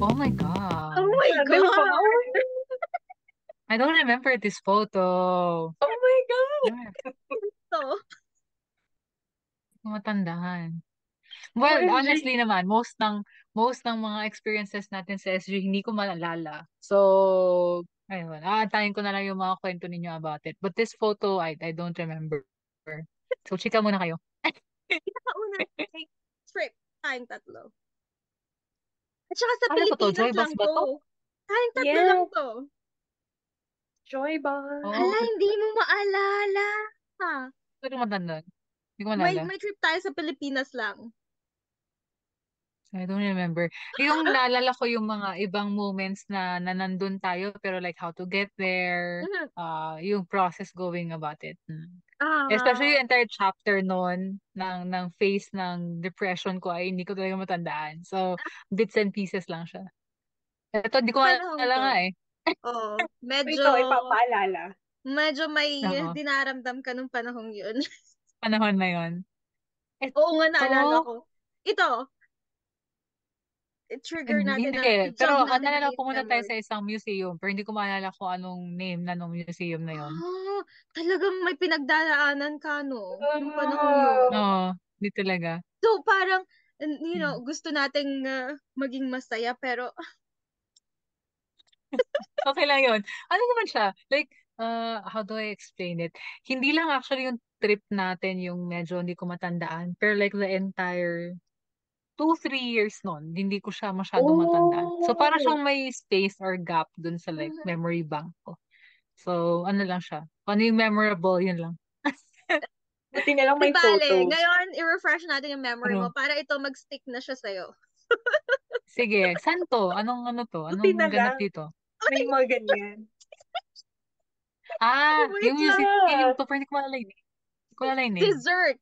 Oh my Oh God. my Di ba? God! I don't remember this photo. Oh my God! So, Matandaan. Well, OMG. honestly naman, most ng mga experiences natin sa SG, hindi ko maalala. So, ayun, aantayin ko na lang yung mga kwento ninyo about it. But this photo, I don't remember. So, chika muna kayo. pinakaunang like, trip tayong tatlo. At saka sa Ano ba to? Pilipinas Joy lang Bus ba to? to. Tayong tatlo lang Yes. to. Joy Oo, Hala, Bus. hindi mo maalala. Ha? pero matanda. Hindi ko May, maalala. may trip tayo sa Pilipinas lang. I don't remember. Yung naalala ko yung mga ibang moments na nandun tayo, pero like how to get there, Mhm. yung process going about it. Especially Ah, yung entire chapter noon ng phase ng depression ko ay hindi ko talaga matandaan. So, bits and pieces lang siya. Ito, hindi ko panahon maalala to. nga eh. Oh, medyo, Ito, ipapaalala. medyo may Oo, dinaramdam ka nung panahong yun. panahon na yon. Oo nga, Ito, naalala ko. Ito, trigger natin hindi. na, Pero i-jump ang natin naalala again ko sa muna tayo memory. sa isang museum, pero hindi ko maalala kung anong name na nung museum na yon. Ah, talagang may pinagdaraanan ka, no? Nung panahong Ah, yun. Oo, hindi talaga. So, parang, Hmm. gusto nating maging masaya, pero, Okay lang yun. Ano naman siya? Like, how do I explain it? Hindi lang actually yung trip natin yung medyo hindi ko matandaan. Pero like the entire 2, 3 years nun, hindi ko siya masyadong matandaan. So, para oh. siyang may space or gap dun sa like mhm. memory bank ko. So, ano lang siya. Kung ano yung memorable, yun lang. Buti na lang Di may bale, photos. ngayon, i-refresh natin yung memory mo Pero, para ito mag-stick na siya sa'yo. sige, saan to? Anong ano to? Buti Anong na ganap lang. dito? May mga ganyan. Yung Wait museum Ah, to, pero hindi ko malala yung name. Hindi ko malala yung name.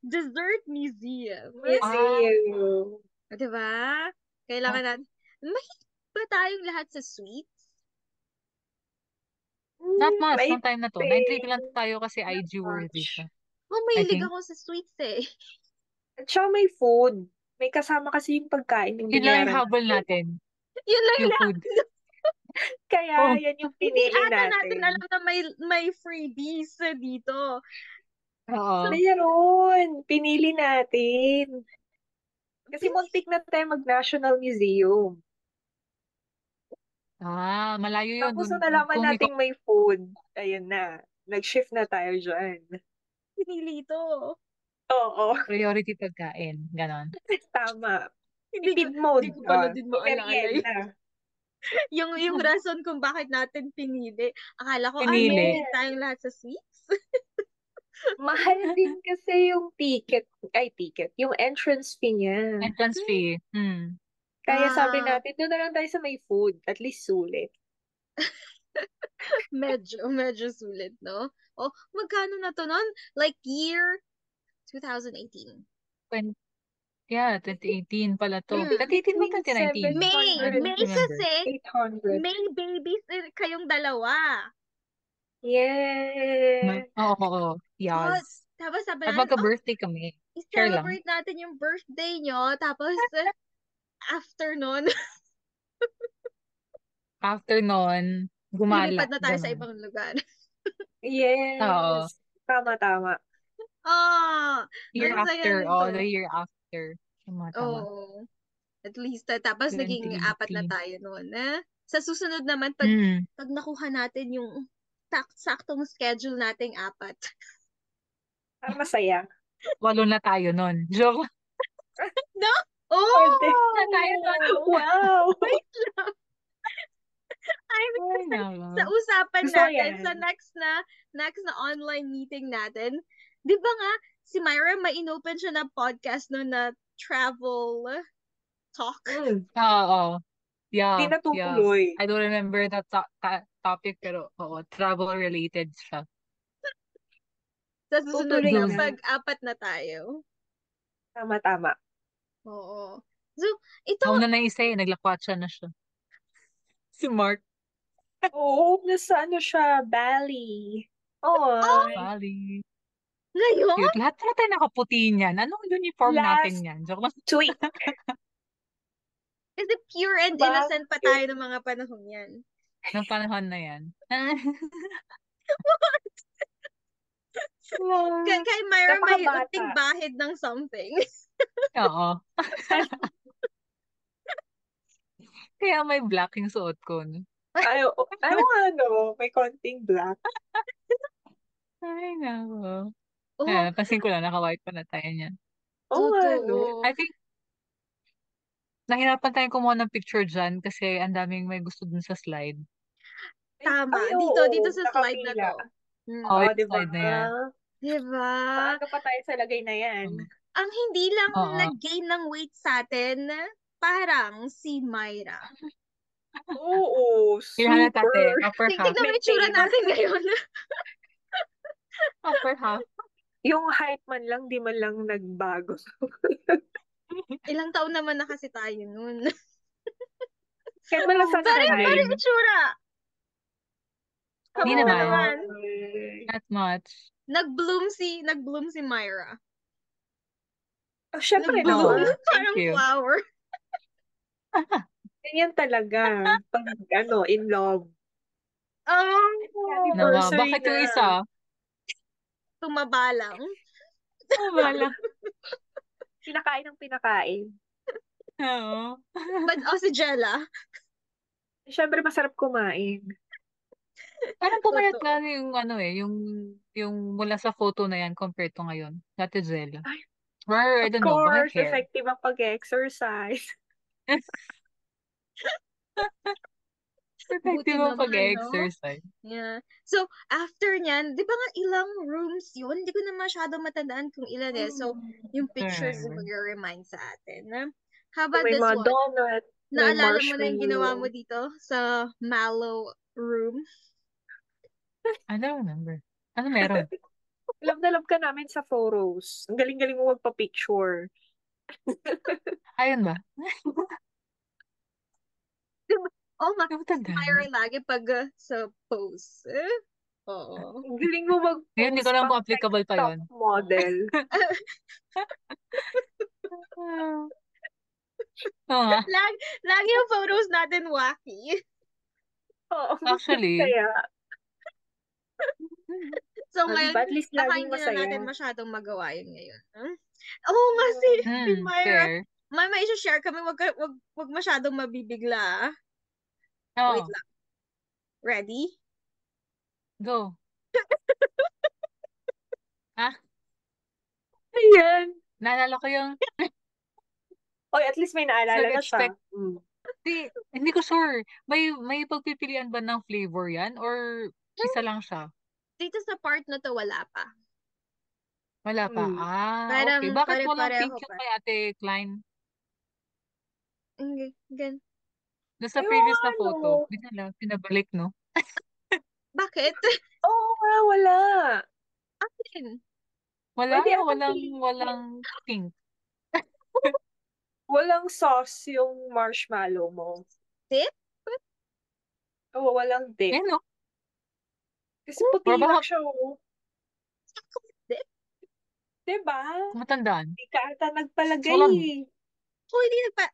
Dessert Museum. Ah, museum. Di ba? Kailangan natin. Mahilig ba tayong lahat sa sweets? not much, May nung time na to. Na-intrigue lang pink. tayo kasi Not IG worthy much. siya. Oh, I mahilig think. ako sa sweets eh. At saka may food. May kasama kasi yung pagkain yung Yun lang yung binayaran habol natin. natin. Yun lang Yung lang. food. Kaya Oh, yan yung Hindi pinili ata natin natin. alam na may freebies dito. So, oo. Mayroon. Pinili natin. Kasi muntik na tayo mag-National Museum. Malayo yun. Tapos nung nalaman Kung ikaw nating may food, ayun na. Nag-shift na tayo dyan. pinili ito. Oo, priority pagkain. Ganon. tama. Hindi ko, Tipid hindi mode. ko pala Ah, din may maalala merienda. yung rason kung bakit natin pinili. Akala ko, Pinili. mahilig Yes. tayong lahat sa sweets. Mahal din kasi yung ticket, yung entrance fee niya. Entrance fee. Hmm. Kaya sabi Ah, natin, doon na lang tayo sa may food. At least sulit. medyo sulit, no? Oh, magkano na to nun? Like year 2018. Twen- yeah, 2018 pala to. Mm. 2018 ba Between 2019? I May don't 700 remember. kasi, 800. may babies kayong dalawa. Yes. Oo, oo. Oh, Yes. tapos sabi At natin, oh, magka-birthday kami. Share lang. i-celebrate natin yung birthday nyo. Tapos, after nun, After nun, lumipad gumala. na tayo sa Ganon. ibang lugar. Oo. Yes. Tama, tama. Oh, Year ang saya after. Oh, the nito. year after. Tama. Oh, at least, tapos naging apat na 2018. tayo noon. Sa susunod naman, Hmm. pag nakuha natin yung saktong schedule nating apat. Para masaya. 8 na tayo nun. Joke. No? Pwede. Na tayo nun. Wow! Wait lang. I Ay, mean, sa nako. usapan Gusto ko natin, sa yan. next na online meeting natin, di ba nga, si Myra, may inopen siya na podcast no na travel talk. Oo. Hindi Yeah, yeah. natutuloy. I don't remember that topic, pero oo, travel related siya. Sa susunod Tutuloy na, Doon. pag na. apat na tayo. Tama, tama. Oo. So, ito, Nauna na isa eh, naglakwatsa na siya. Si Mark. Oo, nasa ano siya, Bali. Oy, Bali. ngayon, Cute. Lahat pala tayo nakaputi niyan. Anong uniform natin last yan? Joke lang. tweet. Kasi pure and Diba? innocent pa tayo ng mga panahon yan. Nung panahon na yan. Kay Myra, may Napakabata. unting bahid ng something. Oo. Kaya may black yung suot ko. No? Ay, may konting black. Ay, nako. Oh, Napansin ko lang, naka-white pa na tayo niyan. Oo nga, no? totoo. I think, nahirapan tayong kumuha ng picture dyan kasi ang daming may gusto dun sa slide. Tama. Ay, Dito oo, sa slide na nakapila. to. Oh, Oo, yung diba? slide na yan. Diba? Paano pa tayo sa lagay na yan? Ang hindi lang Oo. nag-gain ng weight sa atin, parang si Myra. Oo, Kailangan na tate, super. upper half. Tignan mo yung itsura Maintain. natin ngayon. Upper half. Yung height man lang, di man lang nagbago. Ilang taon naman na kasi tayo nun. Kaya man lang sa Pero height. yung itsura. Hindi Kamusta naman. naman? Not much. Nag-bloom si Myra. Oh, syempre Nag-bloom. naman. Parang you. flower. Ganyan talaga. Pag, in love. Oh, Anniversary Bakit yung na. isa? tumaba lang. Wala. Pinakain ng pinakain. Oo. But si Jella. Syempre, masarap kumain. Parang pumayat Totoo. nga yung yung mula sa photo na yan compared to ngayon. Dati Zella. Ay, Or, I Of don't know, baka course, hair. effective ang pag-exercise. Effective Buti ang naman, no? pag-exercise. Yeah. So, after nyan, di ba nga ilang rooms yun? Hindi ko na masyado matandaan kung ilan eh. So, yung pictures Remember. mag-remind sa atin. How about May this mga one? donut, may Naalala mo na yung ginawa mo marshmallow. dito sa Mallow room? I don't remember. Ano meron? Love na love ka namin sa photos. Ang galing-galing mo magpa-picture. Ayun ba? Oh, Yung si tandaan. Myra lagi pag sa pose. Oo. Ang galing mo Ngayon, hindi ko mag-post alam pang kung applicable pa top yun. model. Oo nga. Lagi yung photos natin wacky. Oo, Actually, kaya, So diba, ngayon, at least baka laging hindi na masaya. natin masyadong magawa yun ngayon. Oo nga si Myra. fair. May share kami, wag masyadong mabibigla. Wait Oo, lang. Ready? go. Ah, Ayan. naalala ko yung Oy, at least may naalala na siya. nag-expect. Hindi ko sure. May pagpipilian ba ng flavor yan? Or isa lang siya? Dito sa part na to, wala pa. Wala pa. Mm. Okay. Parang Bakit walang pare-pareho pink yung pa. kay Ate Klein? Gan. Doon sa Ay, previous na ano? photo. Bigla lang, pinabalik, no? Bakit? Oo nga, wala. Akin. Wala, Pwede atang walang pink. walang sauce yung marshmallow mo. Dip? Oo, walang dip. Eh, no? Kasi Or puti lang baka siya, oh. Dip? Diba? matandaan. Hindi ka ata nagpalagay, Walang, eh. Oh,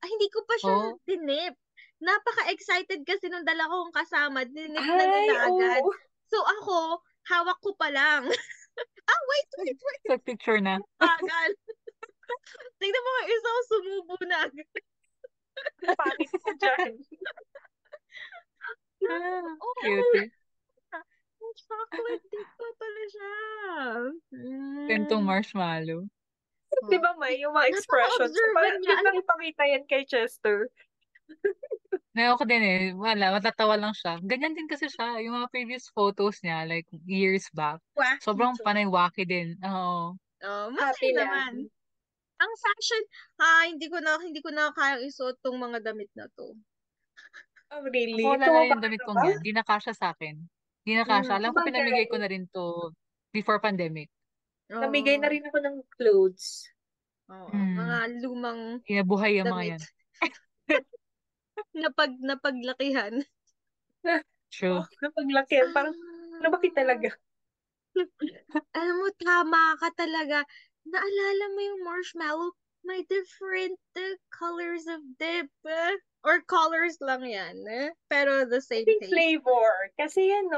hindi ko pa siya oh, dinip. Napaka-excited kasi nung dala kong kasama. Dinip na Ay, nila agad. oo. So ako, hawak ko pa lang. Wait. sa picture na. Bagal. Tingnan mo, isang sumubo na agad. Pangit mo dyan. Cute. Chocolate dip pa pala siya. Pentong marshmallow. Di ba, May, yung mga expressions. Napaka-observant Parang niya. yun lang ipakita yan kay Chester. Ngayon ko din eh. Wala, matatawa lang siya. Ganyan din kasi siya. Yung mga previous photos niya, like years back. Wacky Sobrang to. panay wacky din. Oo. Masaya Happy naman. lang. Ang fashion, hindi ko na kayang isuot tong mga damit na to. Oh, Ako really? wala na Tumaba yung ka damit na kong ba? yan. Di na kasya sa akin. Di na kasya. Alam ko Sabagay, pinamigay ko na rin to before pandemic. namigay na Oo. rin ako ng clothes. Mga Hmm. lumang Buhay yung mga damit yan. napaglakihan. True. Oh, napaglakihan. Parang, lumaki talaga. Alam mo, tama ka talaga. Naalala mo yung marshmallow? May different colors of dip. Or colors lang yan. Pero the I same think taste. flavor. Kasi yung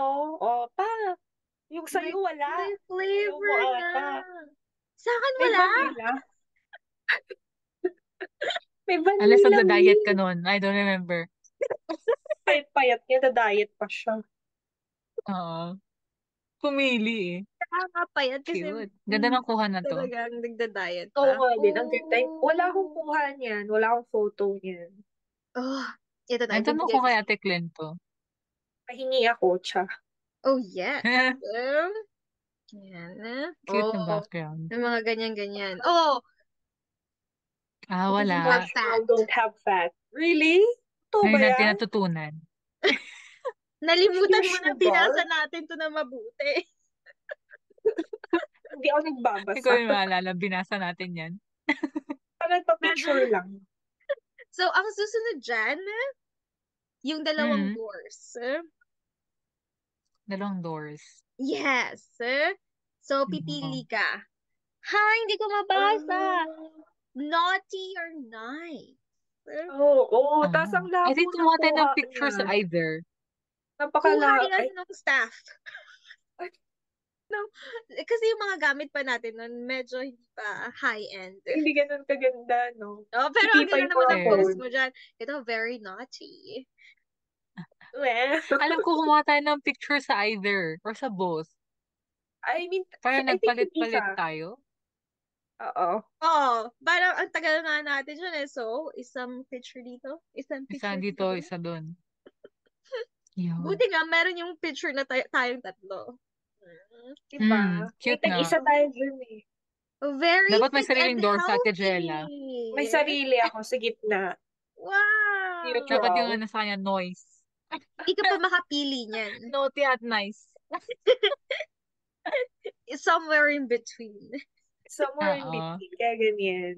May, sa'yo wala. may Ayaw mo flavor na. ata. Sa akin May wala. vanilla. May Unless vanilla nagda-diet ka wings. nun. I don't remember. Payat-payat niya, na-diet pa siya. Oo. Pumili eh. Nakakapayat kasi Cute. Ganda ng kuha na to. talagang nagda-diet Oo pa. nga din, ang ganda. Wala akong Oh. kuha niyan. Wala akong photo niyan. Oh, ito na. Nagtanong Ibibigay ko ko kay sa'yo. Ate Glenn to. Pahingi ako, siya. Oh, yes. Yan. Cute na Oh, background. yung mga ganyan-ganyan. Oh, Ah, it doesn't have wala. fat. Marshmallow don't have fat. Really? Ito ba Ngayon natin yan? natutunan. Nalimutan Pure mo na sugar? binasa natin to na mabuti. Hindi ako Ikaw nagbabasa. yung maalala, binasa natin yan. Parang pa-picture lang. So, ang susunod dyan, yung dalawang Mm. doors. Dalawang doors. Yes. So, Oo. pipili ka. Ha, hindi ko mabasa. Naughty or nice? Oo. Ah. Tapos ang I labo think ng kumuha tayo kuha ng picture niya. sa either. Kuha yan Ay, ng staff. No, kasi yung mga gamit pa natin nun, medyo hindi pa high-end. hindi ganun kaganda, no? Oh, pero Si ang Tita ganda yung naman ng post phone. mo dyan. Ito, very naughty. Alam ko kumuha tayo ng picture sa either or sa both. I mean, Parang I think yung nagpalit-palit isa. tayo. Oo. Oh, parang ang tagal nga natin dyan eh. So, isang picture dito, isang Isa picture dito, dito. isa doon. Yun. Buti nga, meron yung picture na tayong tatlo. Diba? May Cute nga. tag-isa tayo dun eh. Very Dapat may fit and sariling door sa Ate healthy. Jella. May sarili ako sa gitna. Wow! Dapat yung Neutral. ano sa kanya, noise. Hindi ka pa makapili niyan. Naughty at nice. Somewhere in between. Somewhere in Oo. between. Kaya ganyan.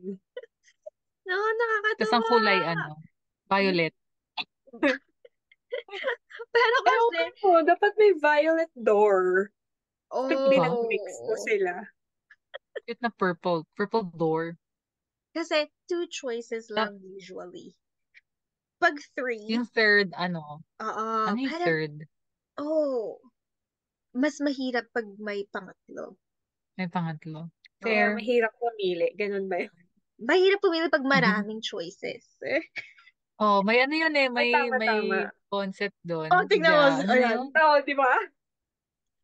No, Tapos ang nakakatawa. kulay, violet. Pero Ewan kasi, ko, dapat may violet door. Dapat Diba? pinag-mix mo sila. Cute na purple. Purple door. Kasi two choices lang usually. Pag three, Yung third, oo, ano yung parang, third? mas mahirap pag may pangatlo. May pangatlo. Kaya Fair. mahirap mamili. Ganun ba yun? Mahirap pumili pag maraming choices. Oh, may ano yun eh, Tama, may tama. concept doon. Oh, tingnan mo. Ano na Ayan. yun? Oo, di ba?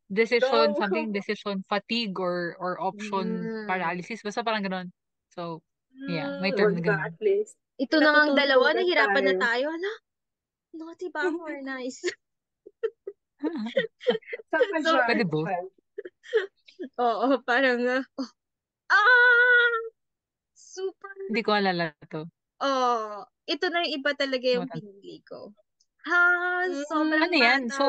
Decision, Go. something decision fatigue or option paralysis. Basta parang ganun. So, yeah, may O, term na di ba? ganun. At least. Ito na nga ang dalawa, Natututunan nahirapan na tayo. tayo. Hala, naughty ba ako or nice? Saan ka So, dyan? Pwede both. oo, parang, ah, super. Hindi ko alala to. Oh, ito na yung iba talaga yung What? pinili ko. Ha, sobrang Ano yan? bata. So,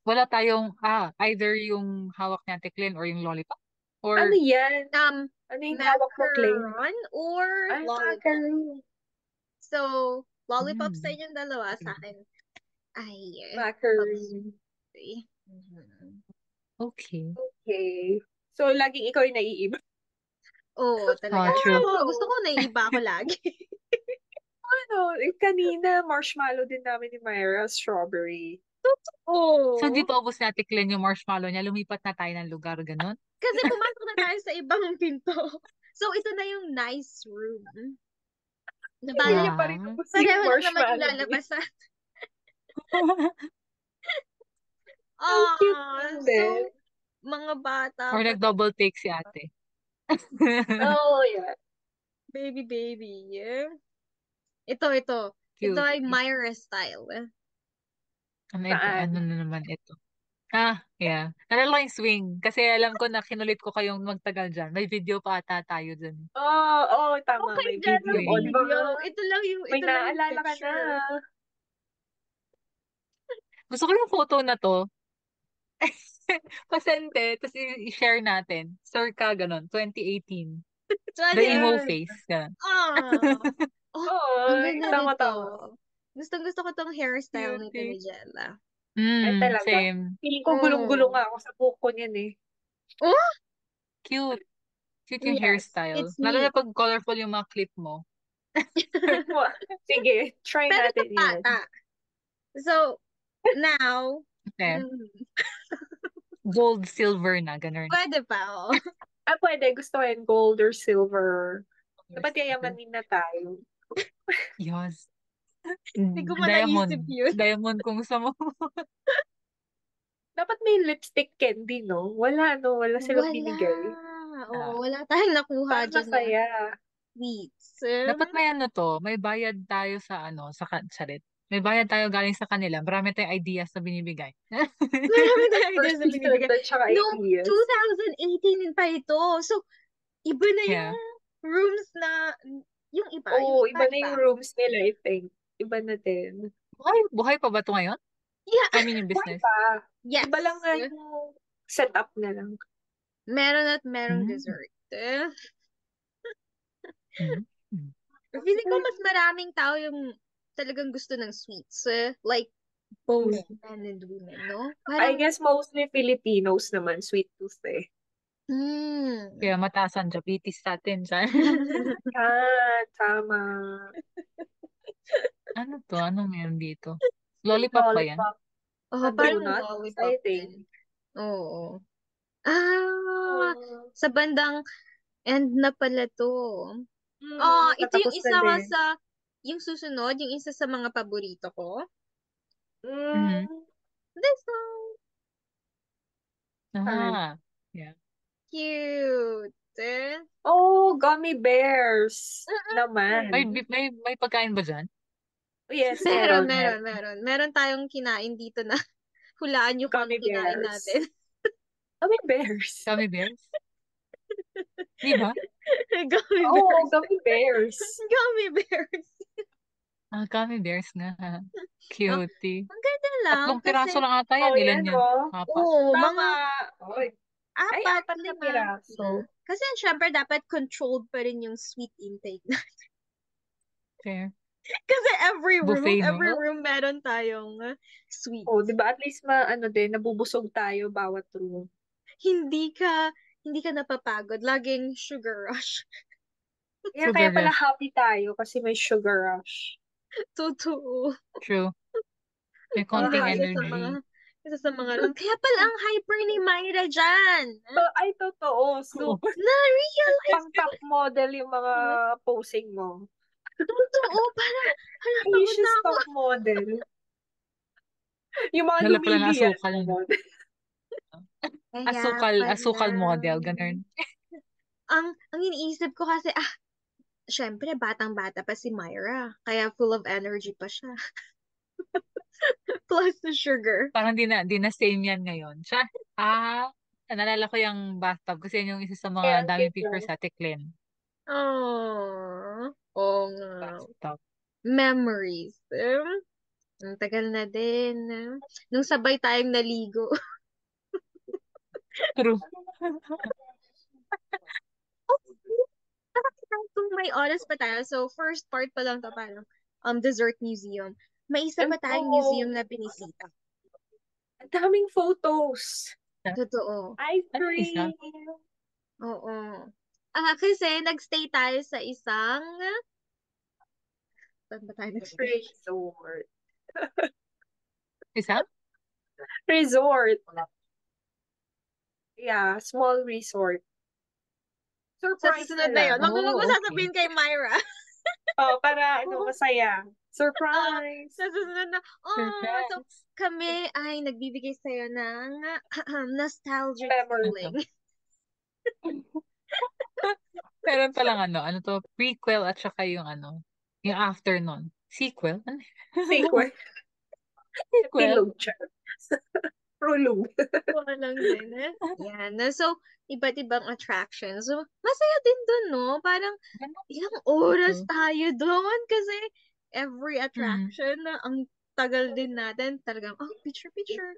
wala tayong, either yung hawak ni Ate Clen or yung lollipop? Ano Or, yan? Ano yung hawak mo, Clay? Macaron or Ay, lollipop. macaron. So, lollipop sa Mm. inyong dalawa, sa akin. Ay, Macaron. okay. Okay. So, laging ikaw yung naiiba. Oo, talaga. True. Gusto ko naiiba ako lagi. Kanina, marshmallow din namin ni Myra, strawberry. Oo. So, di pa ubos ni Ate Clen yung marshmallow niya, lumipat na tayo ng lugar, ganun? Kasi pumasok na tayo sa ibang pinto. So, ito na yung nice room. Hindi Nabala, niya pa rin ubos yung pareho lang naman yung marshmallow. lalabasan. Ang cute Ah, din so, din. mga bata Or pa. nag-double take si ate. Oh, yeah. Baby. Ito. Ito Cute. ay Myra style. Ano ito? Saan? Ano na naman ito? Yeah. Nalala ko yung swing. Kasi alam ko na kinulit ko kayong magtagal dyan. May video pa ata tayo dyan. Tama. Okay, May dyan video. ang May- Di ba? video. Ito lang yung May naalala ka na. picture. Gusto ko yung photo na to. Pasente, tapos i-share natin. Circa, ganun, 2018. The emo Ayan. face. Ganun. Ang ganda Tama, nito. tama. Gusto ko tong hairstyle nito Cutie. ni Jella. Ay, talaga. Same. Feeling ko gulong-gulong nga ako sa buhok ko niyan eh. Cute. Cute yung Yes, hairstyle. it's Lalo na neat. pag colorful yung mga clip mo. Sige, try Pero sa natin yan. bata. So, now, Okay. Gold, silver na, ganun. pwede pa, oh. Pwede. Gusto ko yun, gold or silver. Dapat yayamanin na tayo. Yes. Hindi ko man Diamond. naisip yun. Diamond kung sa mo. Dapat may lipstick candy, no? Wala, no? Wala silang Wala. binigay. Oo, wala tayong nakuha Parang dyan na masaya. sweets. Dapat may ano to, may bayad tayo sa ano, salit. May bayad tayo galing sa kanila. Marami tayong ideas na binibigay. Marami tayong ideas na binibigay. Persistent tsaka Noong ideas. 2018 pa ito. So, iba na yung Yeah. rooms na, yung iba, Oo, yung iba na yung rooms nila, I think. Iba na din. Buhay pa ba ito ngayon? Yeah, I mean yung Buhay business. pa. yes. Iba lang nga yung setup na lang. Meron at merong Mm. dessert. Mm. Feeling ko mas maraming tao yung talagang gusto ng sweets. Like, both men and women, no? I Parang, guess mostly Filipinos naman, sweet tooth eh. Kaya mataas ang diabetes sa atin. Tama. Ano to? Ano meron dito? Lollipop ba yan? Lollipop. oh, Sa parang donuts, lollipop I think. din. Oo. Sa bandang end na pala to. Ito yung Natapos na isa nga din. yung susunod, yung isa sa mga paborito ko. Mhm. This one. Ah. Yeah. Cute. Oh, gummy bears naman. May pagkain ba dyan? Yes, Meron. meron. Meron tayong kinain dito na hulaan nyo kung Gummy anong kinain bears. natin. Gummy bears. Gummy bears? Di ba? Gummy Oo, bears. gummy bears. Gummy bears. Gummy bears nga. Cutie. Ang ganda lang 3 kasi, piraso lang ata yan. Oh, Ilan yan yan? oh. 4? mga Tama. Oy. Ay, 4 na 5. piraso. Kasi syempre dapat controlled pa rin yung sweet intake na. Fair. Kasi every Buffet, no? room meron tayong sweet. Oh, 'di ba? At least nabubusog tayo bawat room. Hindi ka napapagod. Laging sugar rush. Yeah, Sugar kaya pala rush. happy tayo kasi may sugar rush. Totoo. True. May Yun konting ang energy. isa sa mga room. Kaya pala ang hyper ni Myra dyan. Ay, totoo. Super. Na-realize Pang top model yung mga posing mo. Totoo. Parang, pagod Precious na ako. top model. Yung mga Dala pala na lumilian asukal. model. Kaya Asukal pala. model. Ganun. Ang iniisip ko kasi, syempre, batang-bata pa si Myra. Kaya full of energy pa siya. Plus the sugar. Parang di na same yan ngayon. Nalala ko yung bathtub kasi yan yung isa sa Kaya mga ang daming cute pictures lang. sa Tiklen. Oo nga. Bathtub. Memories. Ang tagal na din. Nung sabay tayong naligo. True. Kung may oras pa tayo, so first part pa lang to parang dessert museum. May isa pa tayong museum na binisita. Ang daming photos. Totoo. Ice Ano yung isa? cream. Oo. Kasi nagstay tayo sa isang saan ba tayo nagstay? Resort. Isa? Resort. Yeah, small resort. Sa Surprise susunod na na yun. lang. Wag mo Oh, okay. sasabihin kay Myra. Para masaya. Surprise! Sa susunod na, so Surprise. kami ay nagbibigay sa'yo ng nostalgic Memory. feeling. Meron palang ano to, prequel at saka yung yung after nun. Sequel? Ano? Sequel. Sequel? Epilog siya. Prologue. Walang din Yan. So, iba't ibang attractions. So, masaya din dun, no? Parang, ilang oras tayo doon kasi every attraction, ang tagal din natin. Talagang, picture.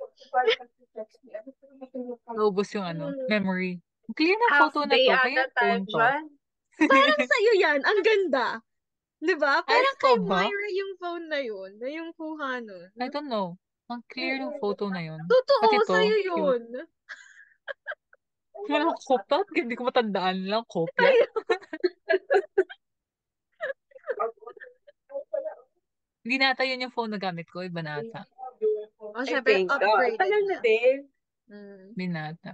Naubos yung memory. Clear na Half photo na day to. ata Kaya yung tayo phone to. dyan. Parang sa'yo yan. Ang ganda. Diba? Ay, Parang ikaw kay ba? Myra yung phone na yun. Na yung kuha nun. I don't know. Ang clear ng photo na yun. Totoo, Pati to, sa'yo cute. yun. Walang kopya? Hindi ko matandaan lang. Kopya? Hindi nata yun yung phone na gamit ko. Iba nata. Oh, I syempre, think. upgraded Tagal na na. din. Binata.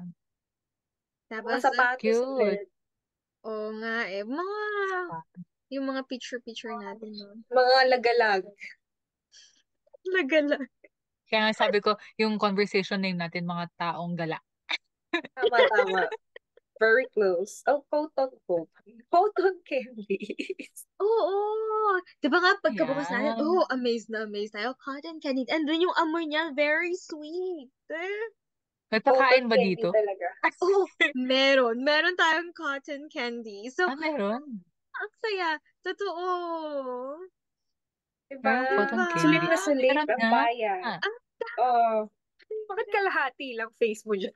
Mga Tapos, sapatos Cute. ulit. oo nga eh. Yung mga picture-picture natin, no? Mga lagalag. Lagala. Kaya nga sabi ko, yung conversation name natin, mga taong gala. Tama. Very close. Oh, photon ko. Photon candies. Oo. Di ba nga, pagkabukas natin, Yeah. amazed na amazed tayo. Cotton candy. And then yung amoy niya, very sweet. May Photon pakain ba candy dito? talaga. Oh, meron. Meron tayong cotton candy. So, Meron. ang saya. Totoo. Diba? Meron cotton Diba? Sulit candy. na sulit Meron ang nga. bayan. Oh, bakit kalahati lang face mo dyan?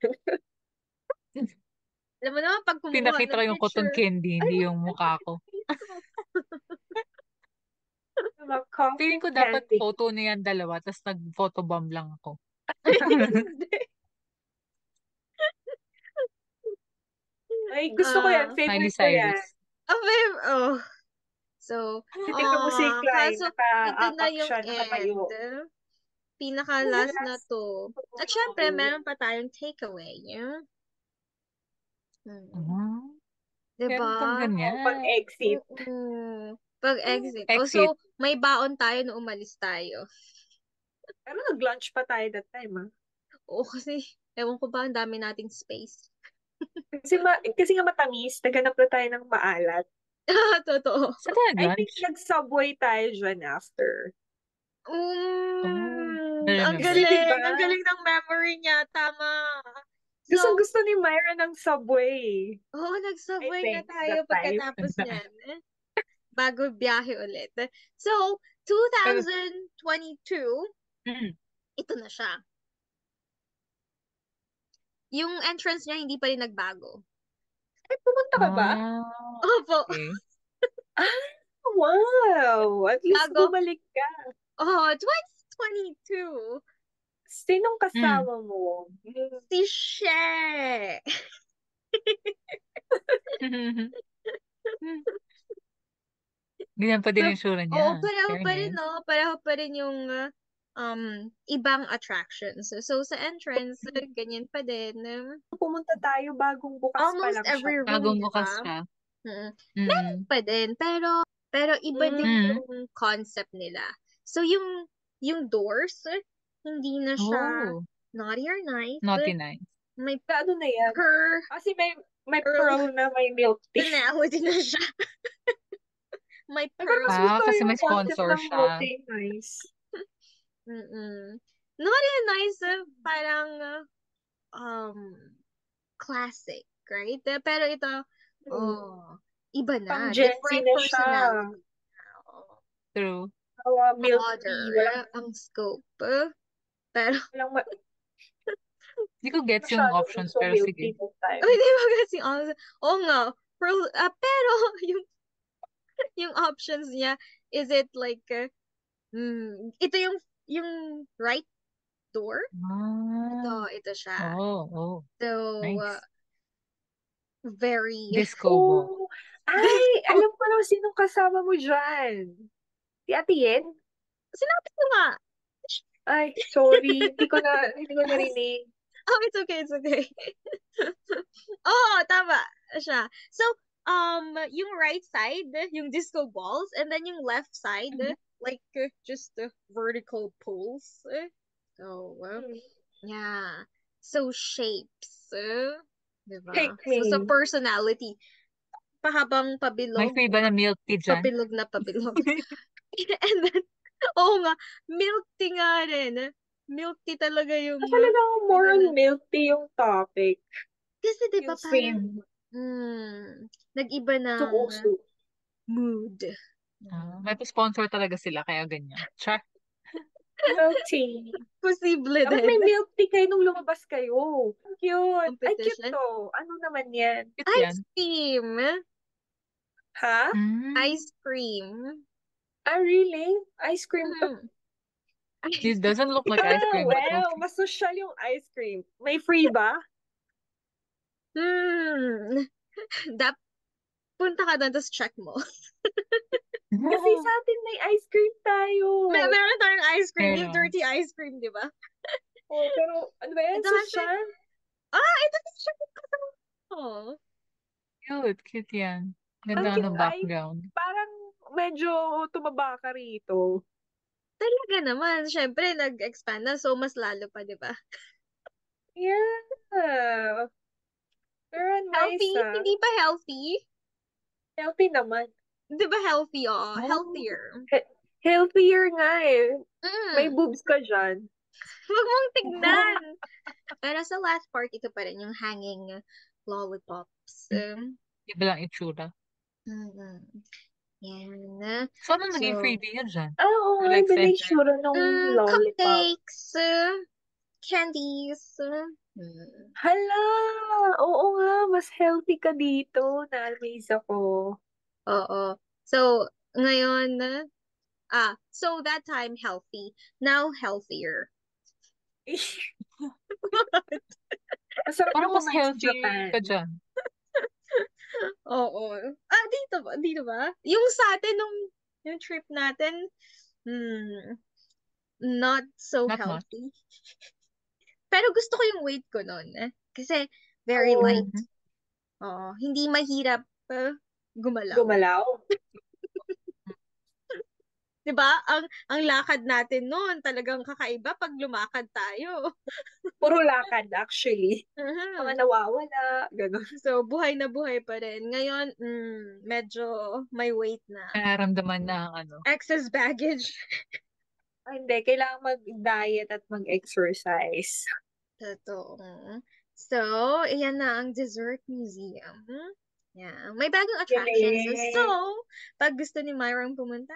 Alam mo naman, pag kumukuha Pinakita ng ko yung cotton picture, candy, ay, hindi yung mukha ko. Diba? Feeling Cotton ko dapat candy. photo na yan dalawa, tapos nag-photobomb lang ako. Ay, gusto ko yan. Miley Favorite ko yan. Cyrus. oh. So, Titignan mo si Klein. kaso, ito na Naka-apak yung siya, end. nakatayo. Pinaka-last na Last. to. At syempre, meron pa tayong takeaway. Yeah? Meron Diba? pang ganyan. Pag-exit. Pag-exit. Exit. So, may baon tayo na umalis tayo. Pero nag-lunch pa tayo that time, Oo, kasi, ewan ko ba, ang dami nating space. Kasi nga matamis, naghanap na tayo ng maalat. Totoo. Saan tayo I think nag-lunch? nag-subway tayo dyan after. Ang Na-remember. galing. Diba? Ang galing ng memory niya. Tama. So, Gusto ni Myra ng Subway. nag-subway I na think tayo that time. pagkatapos niyan. Bago biyahe ulit. So, Pero, 2022, ito na siya. Yung entrance niya hindi pa rin nagbago. Ay, pumunta ka ba? Opo. Okay. Wow! At least Bago. bumalik ka. 2022. Sinong kasama mo? Si She. Ganyan pa din yung sura niya. Pareho pa rin, Fairness. no? Pareho pa rin yung ibang attractions. So, sa entrance, ganyan pa din. Pumunta tayo bagong bukas pa Almost lang siya. every room, Bagong di bukas ba? siya. Meron pa din, pero iba din yung concept nila. So, yung doors, hindi na siya Oh, naughty or nice. naughty nice. May Ano na yan? Kasi may pearl pearl na may milk tea. personality na siya. May Pero pearl. mas gusto kasi yung may concept sponsor ng siya. naughty nice. Naughty and nice, parang classic, right? Pero ito, iba na. Pang Gen Z Different na siya. personality. True. Milk Broader tea. ang scope. Pero, Hindi ko gets yung masyadong options, gusto pero milk sige. tea this time. hindi ba kasi, oo nga, pero yung options niya, is it like, ito yung right door? Ito siya. So, Nice. very, Disco ball. Ay, alam ko na sinong kasama mo dyan. Si Ate Yen? Sinabi ko nga. Ay, sorry. Hindi ko narinig. It's okay. Tama siya. So, yung right side, yung disco balls, and then yung left side, like, just vertical poles. So, yeah. So, shapes. Diba? So, sa personality, pahabang pabilog. May free ba na milk tea dyan? Pabilog na pabilog. And then, nga, milk tea nga rin. Milk tea talaga yung... Talagang more on milk tea yung topic. Kasi diba yung parang... nag-iba ng mood. May sponsor talaga sila, kaya ganyan. Char. Milk tea. Posible Dapat din. may milk tea kayo nung lumabas kayo. Cute. Ay, cute Competition? to. Ano naman yan? Ice cream. Ha? Ice cream. Really? Ice cream to? It doesn't look like ice cream. Well, mas social yung ice cream. May free ba? Punta ka doon, tapos check mo. Kasi sa atin may ice cream tayo. ice cream, di ba? Oh, pero ano ba yan? Ito kasi, Social? ito kasi siya. Oh, Cute yan. Ang Ganda cute ng ay, background. parang medyo tumaba ka rito. talaga naman. Syempre, nag-expand na, so mas lalo pa, di ba? Yeah. Pero Healthy? nice ah. Hindi ba healthy? Healthy naman. Di ba healthy? Oo, Oh, healthier. Healthier nga eh. May Mm. boobs ka dyan. Huwag mong tignan. Pero sa last part, ito pa rin yung hanging lollipops. iba lang itsura. Mm, yan. So, ano naging So, freebie yun dyan? Oo Or nga, like iba na yung center? tsura nung lollipop. cupcakes, candies. Hala! Oo nga, mas healthy ka dito. Na-amaze ako. Oo. So, ngayon, so that time healthy. Now healthier. Masarap Parang yung mas kumain sa healthy Japan. ka dyan. Oo. Dito ba? Dito ba? Yung sa atin, yung trip natin, not so Not much. healthy. Pero gusto ko yung weight ko noon. Kasi very light. Oo, Mhm. Oo. Hindi mahirap gumalaw. gumalaw. 'Di ba? Ang lakad natin noon talagang kakaiba pag lumakad tayo. Puro lakad, actually. Mga Mhm. nawawala, gano'n. So, buhay na buhay pa rin. Ngayon, medyo may weight na. Nararamdaman na ang ano. Excess baggage. Hindi, kailangan mag-diet at mag-exercise. Totoo. So, iyan na ang Dessert Museum. Yeah. May bagong attractions. So, Galing! pag gusto ni Myron pumunta,